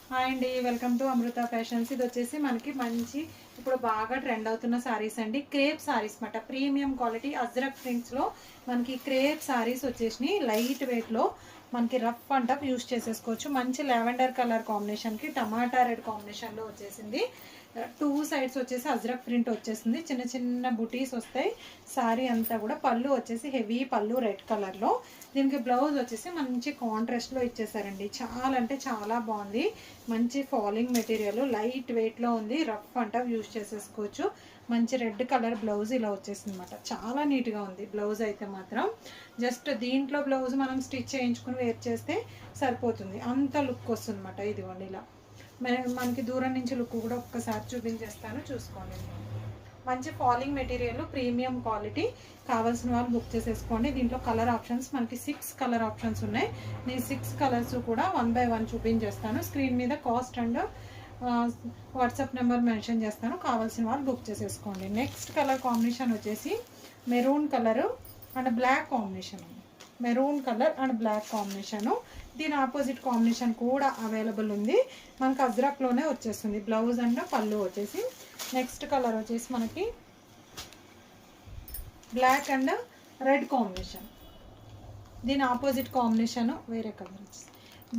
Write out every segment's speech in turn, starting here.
Hi అండి, welcome to Amrutha fashions. ఇది వచ్చేసి మనకి మంచి ఇప్పుడు బాగా ట్రెండ్ అవుతున్న సారీస్ అండి. క్రేప్ సారీస్ మాట, ప్రీమియం క్వాలిటీ అజ్రక్ ప్రింట్స్లో మనకి క్రేప్ సారీస్ వచ్చేసినాయి. లైట్ వెయిట్లో మనకి రఫ్ అండ్ టఫ్ యూస్ చేసేసుకోవచ్చు. మంచి లావెండర్ కలర్ కాంబినేషన్కి టమాటా రెడ్ కాంబినేషన్లో వచ్చేసింది. టూ సైడ్స్ వచ్చేసి అజ్రక్ ప్రింట్ వచ్చేసింది. చిన్న చిన్న బుటీస్ వస్తాయి. సారీ అంతా కూడా పళ్ళు వచ్చేసి హెవీ పళ్ళు రెడ్ కలర్లో. దీనికి బ్లౌజ్ వచ్చేసి మంచి కాంట్రాస్ట్లో ఇచ్చేసారండి. చాలా అంటే చాలా బాగుంది. మంచి ఫాలింగ్ మెటీరియల్, లైట్ వెయిట్లో ఉంది. రఫ్ అంట యూజ్ చేసేసుకోవచ్చు. మంచి రెడ్ కలర్ బ్లౌజ్ ఇలా వచ్చేసింది అనమాట. చాలా నీట్గా ఉంది బ్లౌజ్ అయితే మాత్రం. జస్ట్ దీంట్లో బ్లౌజ్ మనం స్టిచ్ చేయించుకుని వేర్ చేస్తే సరిపోతుంది, అంత లుక్ వస్తుంది అనమాట. ఇదిగోండి ఇలా మనకి దూరం నుంచి లుక్ కూడా ఒక్కసారి చూపించేస్తాను, చూసుకోండి. మంచి ఫాలింగ్ మెటీరియల్, ప్రీమియం క్వాలిటీ. కావాల్సిన వాళ్ళు బుక్ చేసేసుకోండి. దీంట్లో కలర్ ఆప్షన్స్ మనకి 6 కలర్ ఆప్షన్స్ ఉన్నాయి. నేను 6 కలర్స్ కూడా 1 by 1 చూపించేస్తాను. స్క్రీన్ మీద cost and WhatsApp number mention చేస్తాను. కావాల్సిన వాళ్ళు బుక్ చేసేసుకోండి. నెక్స్ట్ కలర్ కాంబినేషన్ వచ్చేసి maroon colour and black combination. Maroon colour and black combination. దీని ఆపోజిట్ కాంబినేషన్ కూడా అవైలబుల్ ఉంది. మనకు అజ్రక్లోనే వచ్చేస్తుంది బ్లౌజ్ అండ్ పళ్ళు వచ్చేసి. నెక్స్ట్ కలర్ వచ్చేసి మనకి బ్లాక్ అండ్ రెడ్ కాంబినేషన్. దీని ఆపోజిట్ కాంబినేషన్ వేరే కలర్ వచ్చేసి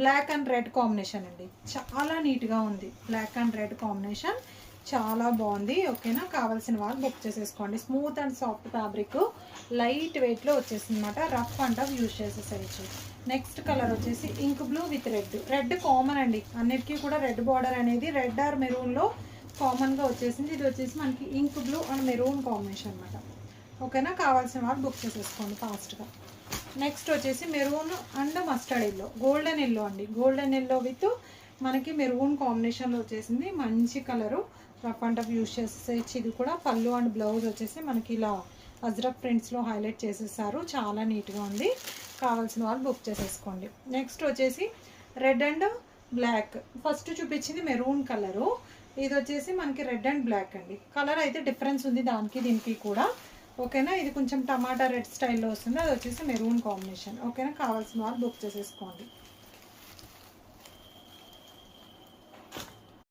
బ్లాక్ అండ్ రెడ్ కాంబినేషన్ అండి. చాలా నీట్గా ఉంది. బ్లాక్ అండ్ రెడ్ కాంబినేషన్ చాలా బాగుంది. ఓకేనా, కావాల్సిన వాళ్ళు బుక్ చేసేసుకోండి. Smooth and soft fabric, light వెయిట్లో వచ్చేసింది అనమాట. రఫ్ అండ్ టఫ్ యూజ్ చేసేసరికి. నెక్స్ట్ కలర్ వచ్చేసి ink blue with red. Red common అండి, అన్నిటికీ కూడా రెడ్ బార్డర్ అనేది రెడ్ ఆర్ మెరూన్లో కామన్గా వచ్చేసింది. ఇది వచ్చేసి మనకి ink blue and maroon combination అనమాట. ఓకేనా, కావాల్సిన వాళ్ళు బుక్ చేసేసుకోండి ఫాస్ట్గా. నెక్స్ట్ వచ్చేసి maroon and mustard yellow, golden yellow అండి. గోల్డెన్ ఎల్లో విత్ మనకి మెరూన్ కాంబినేషన్లో వచ్చేసింది. మంచి colour, rough and tough use చేసేసి. ఇది కూడా పళ్ళు అండ్ బ్లౌజ్ వచ్చేసి మనకి ఇలా అజ్రక్ ప్రింట్స్లో హైలైట్ చేసేసారు. చాలా నీట్గా ఉంది. కావాల్సిన వాళ్ళు బుక్ చేసేసుకోండి. నెక్స్ట్ వచ్చేసి రెడ్ అండ్ బ్లాక్. ఫస్ట్ చూపించింది మెరూన్ కలరు, ఇది వచ్చేసి మనకి రెడ్ అండ్ బ్లాక్ అండి. కలర్ అయితే డిఫరెన్స్ ఉంది దానికి దీనికి కూడా. ఓకేనా, ఇది కొంచెం టమాటా రెడ్ స్టైల్లో వస్తుంది. అది వచ్చేసి మెరూన్ కాంబినేషన్. ఓకేనా, కావాల్సిన వాళ్ళు బుక్ చేసేసుకోండి.